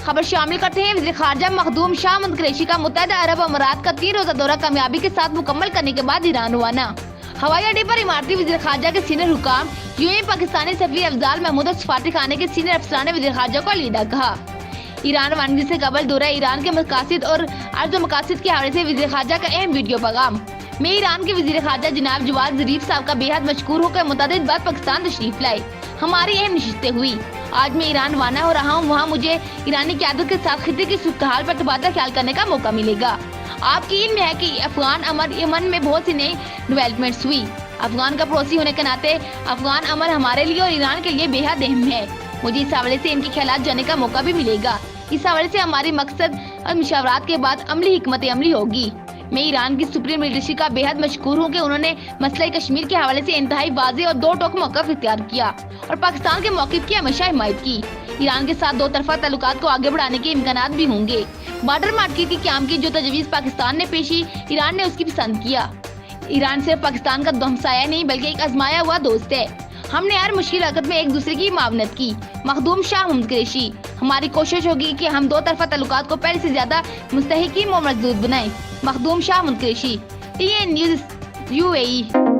खबर शामिल करते हैं वज़ीर ख़ारजा मखदूम शाह महमूद कुरैशी का मुत्तहदा अरब अमारात का 3 रोज़ा दौरा कामयाबी के साथ मुकम्मल करने के बाद ईरान रवाना। हवाई अड्डे पर इमारती वज़ीर ख़ारजा के सीनियर हुकाम, यूएई पाकिस्तानी सफीर अफजाल महमूद और सफारती खाने के सीनियर अफसरान ने वज़ीर ख़ारजा को अलविदा कहा। ईरान रवानगी से कबल दौरा ईरान के मकासिद और अर्ज़ मकासिद के हवाले से वज़ीर ख़ारजा का अहम वीडियो पैगाम। मैं ईरान के वज़ीर ख़ारजा जनाब जवाद ज़रीफ साहब का बेहद मशकूर होकर मुतअद्दिद बार पाकिस्तान तशरीफ लाए। हमारी अहम नशिस्तें हुई। आज मैं ईरान रवाना हो रहा हूँ, वहाँ मुझे ईरानी क़यादत के साथ खित्ते की सूरत-हाल पर तबादला ख्याल करने का मौका मिलेगा। आपकी इल्म है कि अफगान अमर यमन में बहुत सी नई डेवलपमेंट्स हुई। अफगान का पड़ोसी होने के नाते अफगान अमर हमारे लिए और ईरान के लिए बेहद अहम है। मुझे इस हवाले से इनके ख्यालात जानने का मौका भी मिलेगा। इस हवाले से हमारी मकसद और मुशावरात के बाद अमली हिकमत अमली होगी। मैं ईरान की सुप्रीम लीडरशिप का बेहद मशकूर हूँ कि उन्होंने मसला कश्मीर के हवाले से इंतहाई वाज़ेह और दो टोक मौक़िफ़ इख्तियार किया और पाकिस्तान के मौक़िफ़ की हमेशा हिमायत की। ईरान के साथ दो तरफा ताल्लुकात को आगे बढ़ाने के इम्कानात भी होंगे। बॉर्डर मार्केट की क़याम की जो तजवीज़ पाकिस्तान ने पेश की, ईरान ने उसकी पसंद किया। ईरान सिर्फ पाकिस्तान का हमसाया नहीं बल्कि एक आजमाया हुआ दोस्त है। हमने हर मुश्किल वक़्त में एक दूसरे की मावनत की। मखदूम शाह महमूद कुरैशी। हमारी कोशिश होगी कि हम दो तरफा ताल्लुकात को पहले से ज्यादा मुस्तहकीम और मजबूत बनाएं। Makhdoom Shah Mahmood Qureshi, TN news UAE।